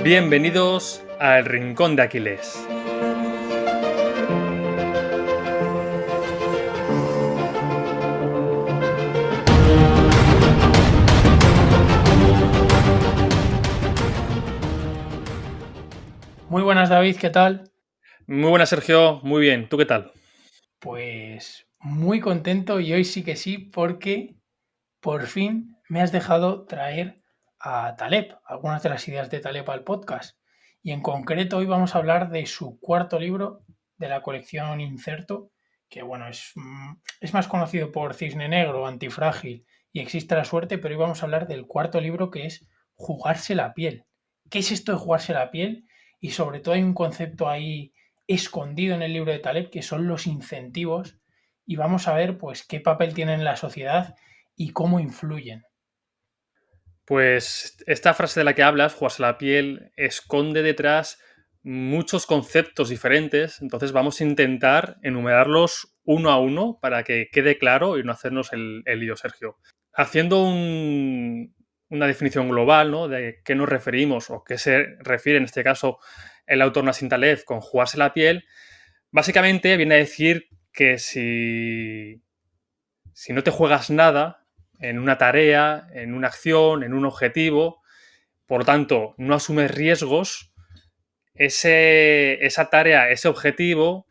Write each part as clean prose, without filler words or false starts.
Bienvenidos al Rincón de Aquiles. Muy buenas, David, ¿qué tal? Muy buenas, Sergio. Muy bien. ¿Tú qué tal? Pues muy contento y hoy sí que sí, porque por fin me has dejado traer a Taleb, algunas de las ideas de Taleb al podcast. Y en concreto hoy vamos a hablar de su cuarto libro de la colección Incerto, que bueno, es más conocido por Cisne Negro, Antifrágil y Existe la Suerte, pero hoy vamos a hablar del cuarto libro que es Jugarse la piel. ¿Qué es esto de jugarse la piel? Y sobre todo hay un concepto ahí escondido en el libro de Taleb que son los incentivos y vamos a ver pues qué papel tienen en la sociedad y cómo influyen. Pues esta frase de la que hablas, jugarse la piel, esconde detrás muchos conceptos diferentes. Entonces vamos a intentar enumerarlos uno a uno para que quede claro y no hacernos el lío, Sergio. Haciendo una definición global, ¿no?, de qué nos referimos o qué se refiere en este caso el autor Nassim Taleb con jugarse la piel, básicamente viene a decir que si no te juegas nada en una tarea, en una acción, en un objetivo, por lo tanto, no asumes riesgos, esa tarea, ese objetivo,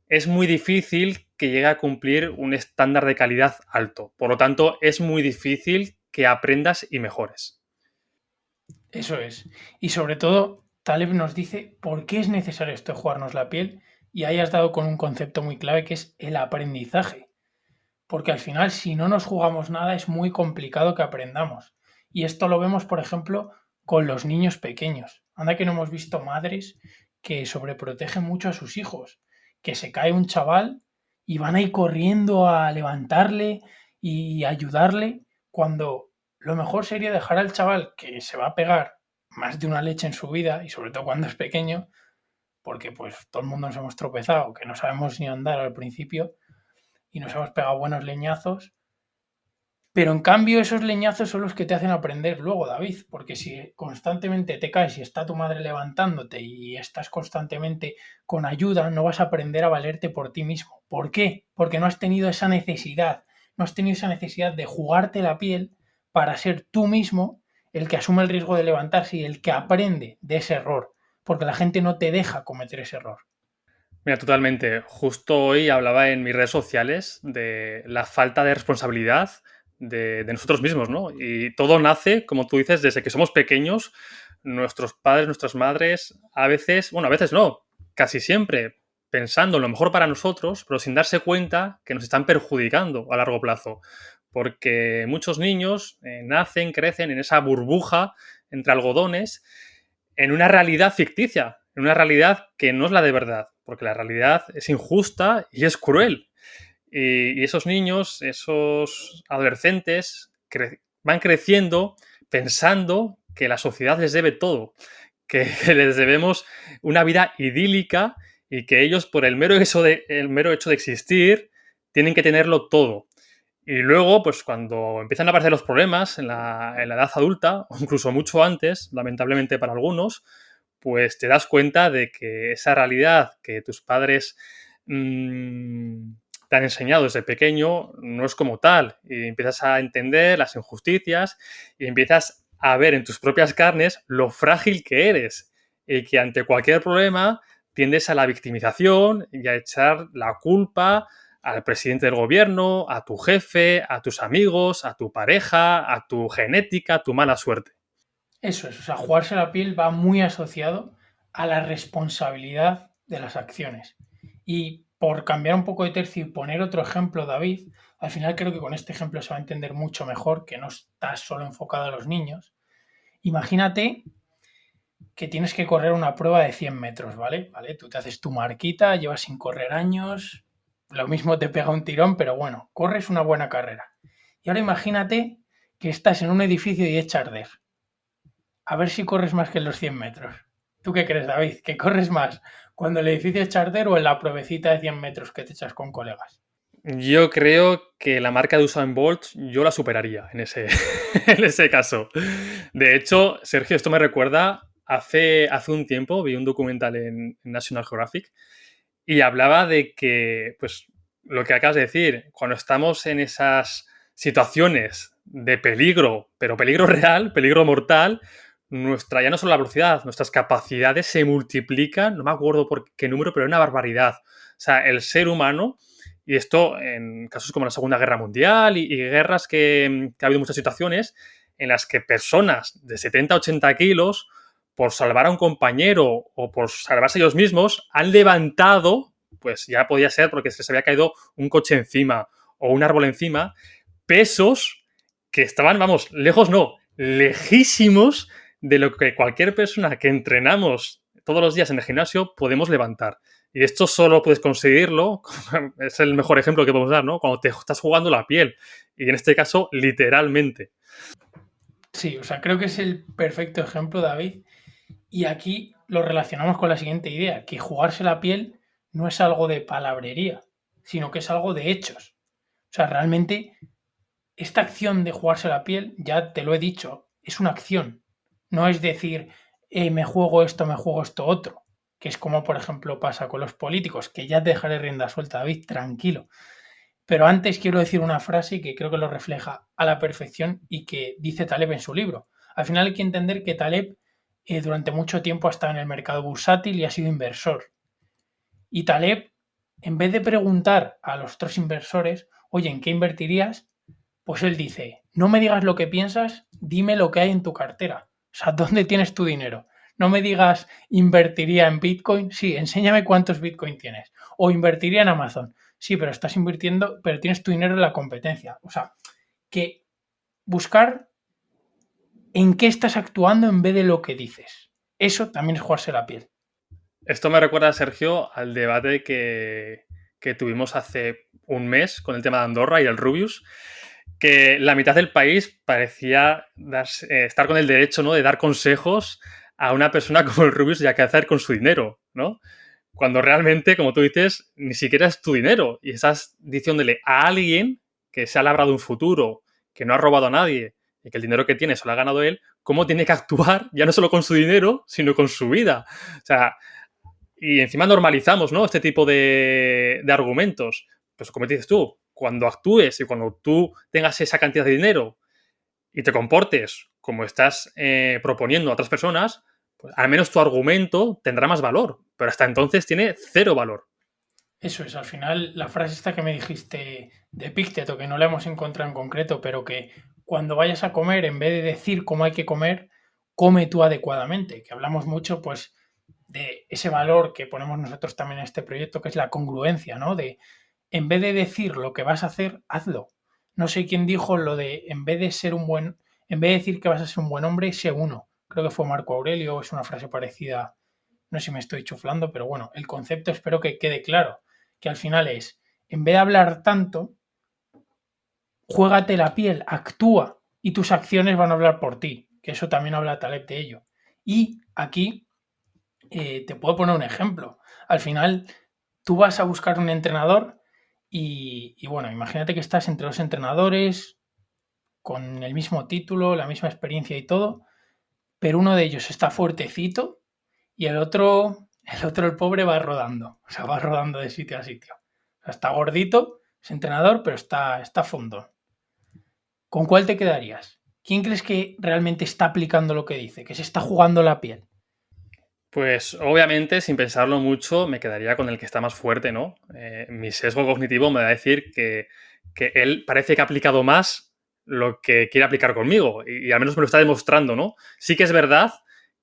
es muy difícil que llegue a cumplir un estándar de calidad alto. Por lo tanto, es muy difícil que aprendas y mejores. Eso es. Y sobre todo, Taleb nos dice por qué es necesario esto de jugarnos la piel y ahí has dado con un concepto muy clave que es el aprendizaje. Porque al final, si no nos jugamos nada, es muy complicado que aprendamos. Y esto lo vemos, por ejemplo, con los niños pequeños. Anda que no hemos visto madres que sobreprotegen mucho a sus hijos, que se cae un chaval y van ahí corriendo a levantarle y ayudarle, cuando lo mejor sería dejar al chaval que se va a pegar más de una leche en su vida, y sobre todo cuando es pequeño, porque pues todo el mundo nos hemos tropezado, que no sabemos ni andar al principio, y nos hemos pegado buenos leñazos, pero en cambio esos leñazos son los que te hacen aprender luego, David, porque si constantemente te caes y está tu madre levantándote y estás constantemente con ayuda, no vas a aprender a valerte por ti mismo. ¿Por qué? Porque no has tenido esa necesidad, no has tenido esa necesidad de jugarte la piel para ser tú mismo el que asume el riesgo de levantarse y el que aprende de ese error, porque la gente no te deja cometer ese error. Mira, totalmente. Justo hoy hablaba en mis redes sociales de la falta de responsabilidad de nosotros mismos, ¿no? Y todo nace, como tú dices, desde que somos pequeños. Nuestros padres, nuestras madres, a veces, bueno, a veces no, casi siempre, pensando en lo mejor para nosotros, pero sin darse cuenta que nos están perjudicando a largo plazo. Porque muchos niños nacen, crecen en esa burbuja entre algodones, en una realidad ficticia, en una realidad que no es la de verdad, porque la realidad es injusta y es cruel. Y esos niños, esos adolescentes, van creciendo pensando que la sociedad les debe todo, que les debemos una vida idílica y que ellos, por el mero hecho de existir, tienen que tenerlo todo. Y luego, pues cuando empiezan a aparecer los problemas en la edad adulta, o incluso mucho antes, lamentablemente para algunos, pues te das cuenta de que esa realidad que tus padres te han enseñado desde pequeño no es como tal. Y empiezas a entender las injusticias y empiezas a ver en tus propias carnes lo frágil que eres y que ante cualquier problema tiendes a la victimización y a echar la culpa al presidente del gobierno, a tu jefe, a tus amigos, a tu pareja, a tu genética, a tu mala suerte. Eso es, o sea, jugarse la piel va muy asociado a la responsabilidad de las acciones. Y por cambiar un poco de tercio y poner otro ejemplo, David, al final creo que con este ejemplo se va a entender mucho mejor que no estás solo enfocado a los niños. Imagínate que tienes que correr una prueba de 100 metros, ¿vale? ¿Vale? Tú te haces tu marquita, llevas sin correr años, lo mismo te pega un tirón, pero bueno, corres una buena carrera. Y ahora imagínate que estás en un edificio y echa a arder. A ver si corres más que en los 100 metros. ¿Tú qué crees, David? ¿Que corres más cuando el edificio es charter o en la pruebecita de 100 metros que te echas con colegas? Yo creo que la marca de Usain Bolt yo la superaría en ese, en ese caso. De hecho, Sergio, esto me recuerda hace un tiempo vi un documental en National Geographic y hablaba de que, pues, lo que acabas de decir, cuando estamos en esas situaciones de peligro, pero peligro real, peligro mortal, ya no solo la velocidad, nuestras capacidades se multiplican, no me acuerdo por qué número, pero es una barbaridad. O sea, el ser humano, y esto en casos como la Segunda Guerra Mundial y guerras que ha habido muchas situaciones en las que personas de 70, 80 kilos, por salvar a un compañero o por salvarse ellos mismos, han levantado, pues ya podía ser porque se les había caído un coche encima o un árbol encima, pesos que estaban, vamos, lejos no, lejísimos de lo que cualquier persona que entrenamos todos los días en el gimnasio podemos levantar. Y esto solo puedes conseguirlo, es el mejor ejemplo que podemos dar, ¿no? Cuando te estás jugando la piel. Y en este caso, literalmente. Sí, o sea, creo que es el perfecto ejemplo, David. Y aquí lo relacionamos con la siguiente idea, que jugarse la piel no es algo de palabrería, sino que es algo de hechos. O sea, realmente esta acción de jugarse la piel, ya te lo he dicho, es una acción. No es decir, me juego esto otro. Que es como, por ejemplo, pasa con los políticos, que ya te dejaré rienda suelta, David, tranquilo. Pero antes quiero decir una frase que creo que lo refleja a la perfección y que dice Taleb en su libro. Al final hay que entender que Taleb durante mucho tiempo ha estado en el mercado bursátil y ha sido inversor. Y Taleb, en vez de preguntar a los otros inversores, oye, ¿en qué invertirías? Pues él dice, no me digas lo que piensas, dime lo que hay en tu cartera. O sea, ¿dónde tienes tu dinero? No me digas, invertiría en Bitcoin. Sí, enséñame cuántos Bitcoin tienes. O invertiría en Amazon. Sí, pero estás invirtiendo, pero tienes tu dinero en la competencia. O sea, que buscar en qué estás actuando en vez de lo que dices. Eso también es jugarse la piel. Esto me recuerda, Sergio, al debate que tuvimos hace un mes con el tema de Andorra y el Rubius, que la mitad del país parecía estar con el derecho, ¿no?, de dar consejos a una persona como el Rubius y a qué hacer con su dinero, ¿no? Cuando realmente, como tú dices, ni siquiera es tu dinero y estás diciéndole a alguien que se ha labrado un futuro, que no ha robado a nadie y que el dinero que tiene se lo ha ganado él, cómo tiene que actuar ya no solo con su dinero, sino con su vida. O sea, y encima normalizamos, ¿no?, este tipo de argumentos. Pues como dices tú, cuando actúes y cuando tú tengas esa cantidad de dinero y te comportes como estás proponiendo a otras personas, pues al menos tu argumento tendrá más valor. Pero hasta entonces tiene cero valor. Eso es, al final la frase esta que me dijiste de Epicteto, que no la hemos encontrado en concreto, pero que cuando vayas a comer, en vez de decir cómo hay que comer, come tú adecuadamente, que hablamos mucho pues de ese valor que ponemos nosotros también en este proyecto, que es la congruencia, ¿no? De en vez de decir lo que vas a hacer, hazlo. No sé quién dijo lo de en vez de decir que vas a ser un buen hombre, sé uno. Creo que fue Marco Aurelio, es una frase parecida, no sé si me estoy chuflando, pero bueno, el concepto espero que quede claro, que al final es, en vez de hablar tanto, juégate la piel, actúa y tus acciones van a hablar por ti, que eso también habla Taleb de ello. Y aquí te puedo poner un ejemplo. Al final, tú vas a buscar un entrenador y bueno, imagínate que estás entre dos entrenadores con el mismo título, la misma experiencia y todo, pero uno de ellos está fuertecito y el pobre va rodando, o sea, va rodando de sitio a sitio. O sea, está gordito, es entrenador, pero está fondo. ¿Con cuál te quedarías? ¿Quién crees que realmente está aplicando lo que dice, que se está jugando la piel? Pues obviamente, sin pensarlo mucho, me quedaría con el que está más fuerte, ¿no? Mi sesgo cognitivo me va a decir que él parece que ha aplicado más lo que quiere aplicar conmigo y al menos me lo está demostrando, ¿no? Sí que es verdad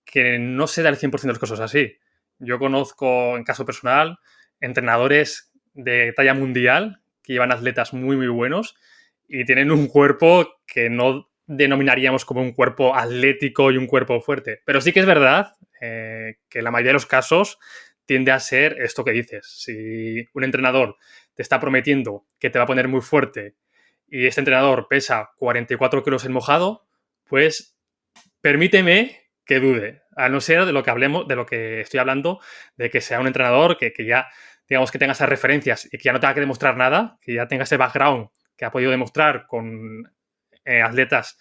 que no se da el 100% de las cosas así. Yo conozco, en caso personal, entrenadores de talla mundial que llevan atletas muy, muy buenos y tienen un cuerpo que no denominaríamos como un cuerpo atlético y un cuerpo fuerte. Pero sí que es verdad que en la mayoría de los casos tiende a ser esto que dices. Si un entrenador te está prometiendo que te va a poner muy fuerte y este entrenador pesa 44 kilos en mojado, pues permíteme que dude, a no ser de lo que hablemos, de lo que estoy hablando, de que sea un entrenador que ya, digamos, que tenga esas referencias y que ya no tenga que demostrar nada, que ya tenga ese background que ha podido demostrar con atletas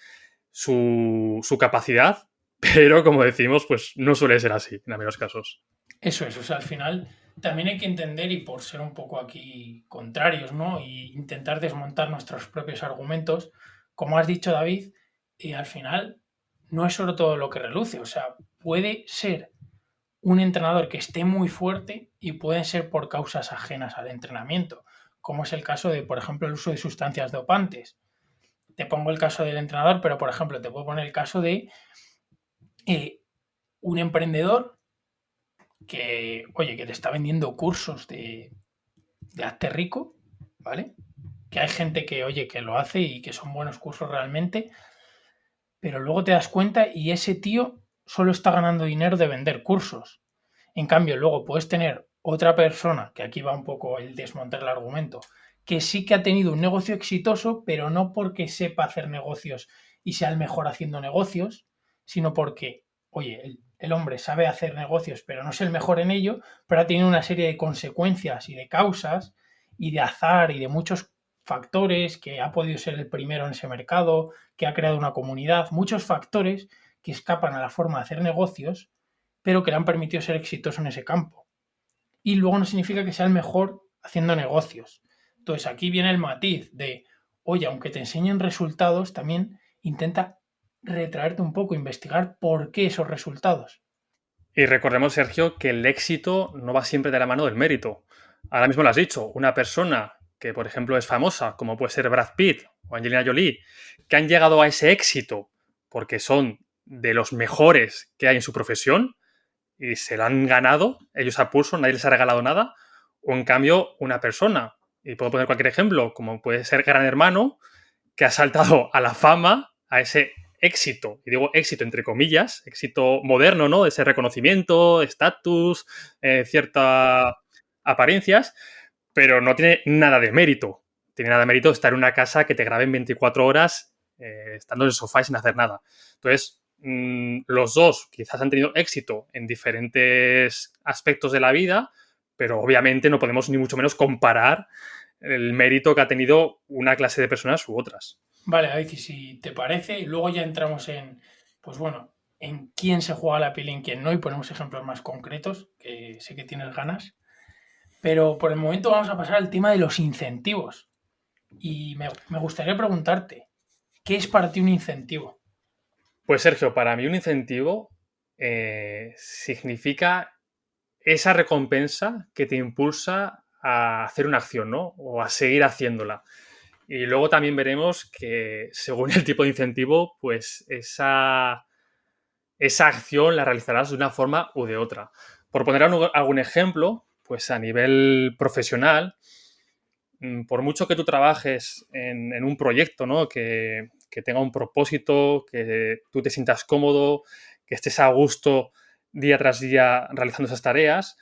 su capacidad, pero como decimos, pues no suele ser así en algunos casos. Eso es, o sea, al final también hay que entender, y por ser un poco aquí contrarios, ¿no? Y intentar desmontar nuestros propios argumentos, como has dicho, David, al final no es solo todo lo que reluce, o sea, puede ser un entrenador que esté muy fuerte y pueden ser por causas ajenas al entrenamiento, como es el caso de, por ejemplo, el uso de sustancias dopantes. Te pongo el caso del entrenador, pero por ejemplo, te puedo poner el caso de eh, un emprendedor que, oye, que te está vendiendo cursos de hazte rico, ¿vale? Que hay gente que, oye, que lo hace y que son buenos cursos realmente, pero luego te das cuenta y ese tío solo está ganando dinero de vender cursos. En cambio, luego puedes tener otra persona, que aquí va un poco el desmontar el argumento, que sí que ha tenido un negocio exitoso, pero no porque sepa hacer negocios y sea el mejor haciendo negocios, sino porque, oye, el hombre sabe hacer negocios, pero no es el mejor en ello, pero ha tenido una serie de consecuencias y de causas y de azar y de muchos factores, que ha podido ser el primero en ese mercado, que ha creado una comunidad, muchos factores que escapan a la forma de hacer negocios, pero que le han permitido ser exitoso en ese campo. Y luego no significa que sea el mejor haciendo negocios. Entonces aquí viene el matiz de, oye, aunque te enseñen resultados, también intenta retraerte un poco, investigar por qué esos resultados. Y recordemos, Sergio, que el éxito no va siempre de la mano del mérito. Ahora mismo lo has dicho, una persona que, por ejemplo, es famosa, como puede ser Brad Pitt o Angelina Jolie, que han llegado a ese éxito porque son de los mejores que hay en su profesión y se lo han ganado, ellos a pulso, nadie les ha regalado nada, o en cambio una persona, y puedo poner cualquier ejemplo, como puede ser Gran Hermano, que ha saltado a la fama, a ese éxito, y digo éxito entre comillas, éxito moderno, ¿no? Ese reconocimiento, estatus, ciertas apariencias, pero no tiene nada de mérito. Tiene nada de mérito estar en una casa que te graben 24 horas estando en el sofá y sin hacer nada. Entonces, los dos quizás han tenido éxito en diferentes aspectos de la vida, pero obviamente no podemos ni mucho menos comparar el mérito que ha tenido una clase de personas u otras. Vale, David, y si te parece, y luego ya entramos en, pues bueno, en quién se juega la piel y en quién no, y ponemos ejemplos más concretos, que sé que tienes ganas. Pero por el momento vamos a pasar al tema de los incentivos. Y me gustaría preguntarte, ¿qué es para ti un incentivo? Pues Sergio, para mí un incentivo significa esa recompensa que te impulsa a hacer una acción, ¿no? O a seguir haciéndola. Y luego también veremos que según el tipo de incentivo, pues esa acción la realizarás de una forma u de otra. Por poner algún ejemplo, pues a nivel profesional, por mucho que tú trabajes en un proyecto, ¿no? Que tenga un propósito, que tú te sientas cómodo, que estés a gusto día tras día realizando esas tareas,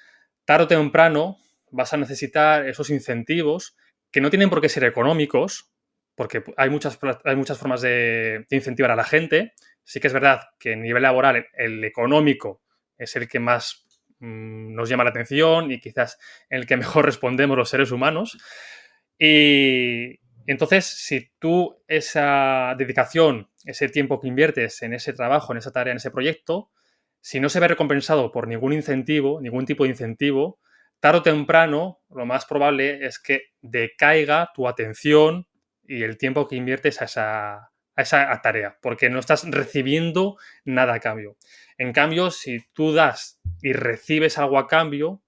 tarde o temprano vas a necesitar esos incentivos que no tienen por qué ser económicos, porque hay muchas formas de incentivar a la gente. Sí que es verdad que a nivel laboral el económico es el que más nos llama la atención y quizás el que mejor respondemos los seres humanos. Y entonces, si tú esa dedicación, ese tiempo que inviertes en ese trabajo, en esa tarea, en ese proyecto, si no se ve recompensado por ningún incentivo, ningún tipo de incentivo, tarde o temprano, lo más probable es que decaiga tu atención y el tiempo que inviertes a esa tarea, porque no estás recibiendo nada a cambio. En cambio, si tú das y recibes algo a cambio,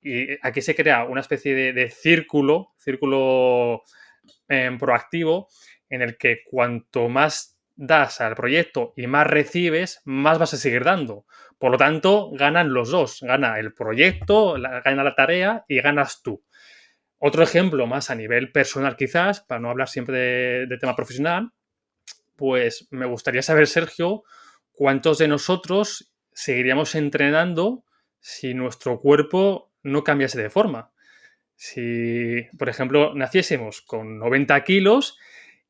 y aquí se crea una especie de círculo proactivo en el que cuanto más das al proyecto y más recibes, más vas a seguir dando. Por lo tanto, ganan los dos. Gana el proyecto, gana la tarea y ganas tú. Otro ejemplo más a nivel personal quizás, para no hablar siempre de tema profesional, pues me gustaría saber, Sergio, cuántos de nosotros seguiríamos entrenando si nuestro cuerpo no cambiase de forma. Si, por ejemplo, naciésemos con 90 kilos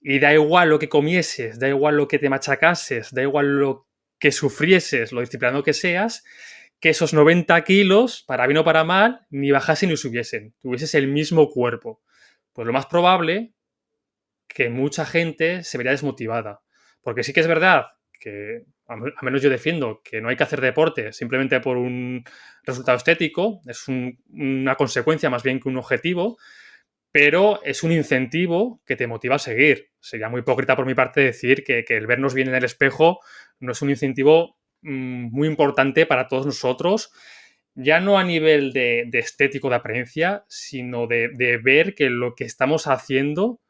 y da igual lo que comieses, da igual lo que te machacases, da igual lo que sufrieses, lo disciplinado que seas, que esos 90 kilos, para bien o para mal, ni bajasen ni subiesen, tuvieses el mismo cuerpo. Pues lo más probable que mucha gente se vería desmotivada. Porque sí que es verdad que al menos yo defiendo que no hay que hacer deporte simplemente por un resultado estético, es una consecuencia más bien que un objetivo, pero es un incentivo que te motiva a seguir. Sería muy hipócrita por mi parte decir que el vernos bien en el espejo no es un incentivo muy importante para todos nosotros, ya no a nivel de estético, de apariencia, sino de ver que lo que estamos haciendo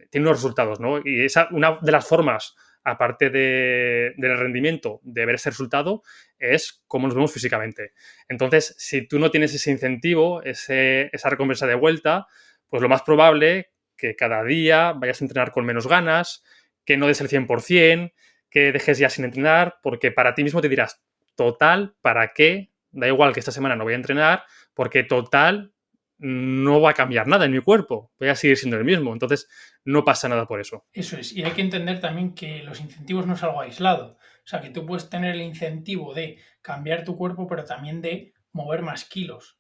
tiene unos resultados, ¿no? Y esa, una de las formas, aparte del rendimiento, de ver ese resultado, es cómo nos vemos físicamente. Entonces, si tú no tienes ese incentivo, esa recompensa de vuelta, pues lo más probable que cada día vayas a entrenar con menos ganas, que no des el 100%, que dejes ya sin entrenar, porque para ti mismo te dirás, total, ¿para qué? Da igual que esta semana no voy a entrenar, porque total, no va a cambiar nada en mi cuerpo, voy a seguir siendo el mismo. Entonces, no pasa nada por eso. Eso es, y hay que entender también que los incentivos no es algo aislado. O sea, que tú puedes tener el incentivo de cambiar tu cuerpo, pero también de mover más kilos,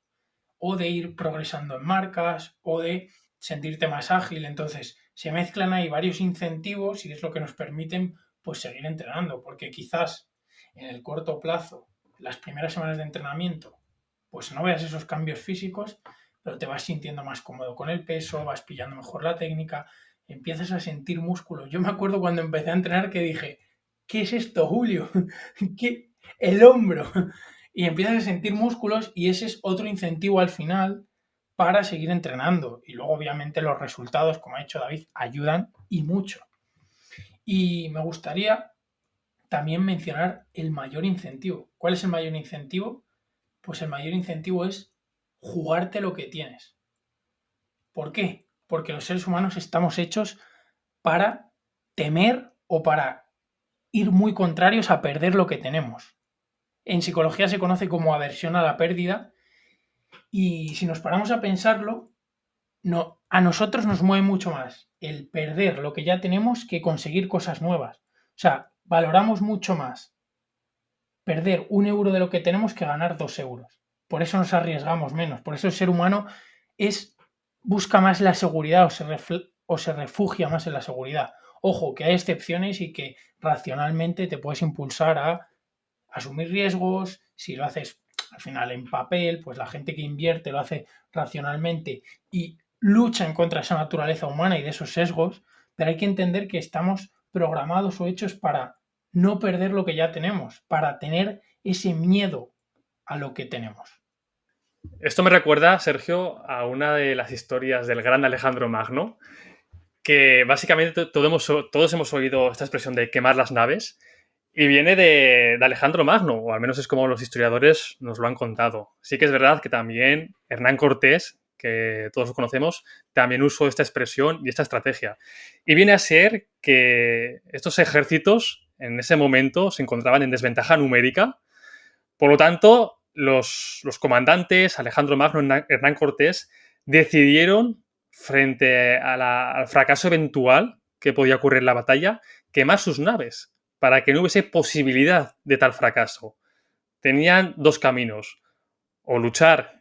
o de ir progresando en marcas, o de sentirte más ágil. Entonces, se mezclan ahí varios incentivos y es lo que nos permiten pues seguir entrenando, porque quizás en el corto plazo, las primeras semanas de entrenamiento, pues no veas esos cambios físicos, pero te vas sintiendo más cómodo con el peso, vas pillando mejor la técnica, empiezas a sentir músculo. Yo me acuerdo cuando empecé a entrenar que dije, ¿qué es esto, Julio? ¿Qué? El hombro. Y empiezas a sentir músculos y ese es otro incentivo al final para seguir entrenando. Y luego, obviamente, los resultados, como ha dicho David, ayudan y mucho. Y me gustaría también mencionar el mayor incentivo. ¿Cuál es el mayor incentivo? Pues el mayor incentivo es jugarte lo que tienes. ¿Por qué? Porque los seres humanos estamos hechos para temer o para ir muy contrarios a perder lo que tenemos. En psicología se conoce como aversión a la pérdida y si nos paramos a pensarlo, no, a nosotros nos mueve mucho más el perder lo que ya tenemos que conseguir cosas nuevas. O sea, valoramos mucho más perder 1 euro de lo que tenemos que ganar 2 euros. Por eso nos arriesgamos menos. Por eso el ser humano busca más la seguridad o se refugia más en la seguridad. Ojo, que hay excepciones y que racionalmente te puedes impulsar a asumir riesgos. Si lo haces al final en papel, pues la gente que invierte lo hace racionalmente y lucha en contra de esa naturaleza humana y de esos sesgos, pero hay que entender que estamos programados o hechos para no perder lo que ya tenemos, para tener ese miedo a lo que tenemos. Esto me recuerda, Sergio, a una de las historias del gran Alejandro Magno, que básicamente todos hemos oído esta expresión de quemar las naves, y viene de Alejandro Magno, o al menos es como los historiadores nos lo han contado. Sí que es verdad que también Hernán Cortés, que todos conocemos, también usó esta expresión y esta estrategia. Y viene a ser que estos ejércitos en ese momento se encontraban en desventaja numérica. Por lo tanto, los comandantes, Alejandro Magno y Hernán Cortés, decidieron, frente al fracaso eventual que podía ocurrir en la batalla, quemar sus naves para que no hubiese posibilidad de tal fracaso. Tenían dos caminos: o luchar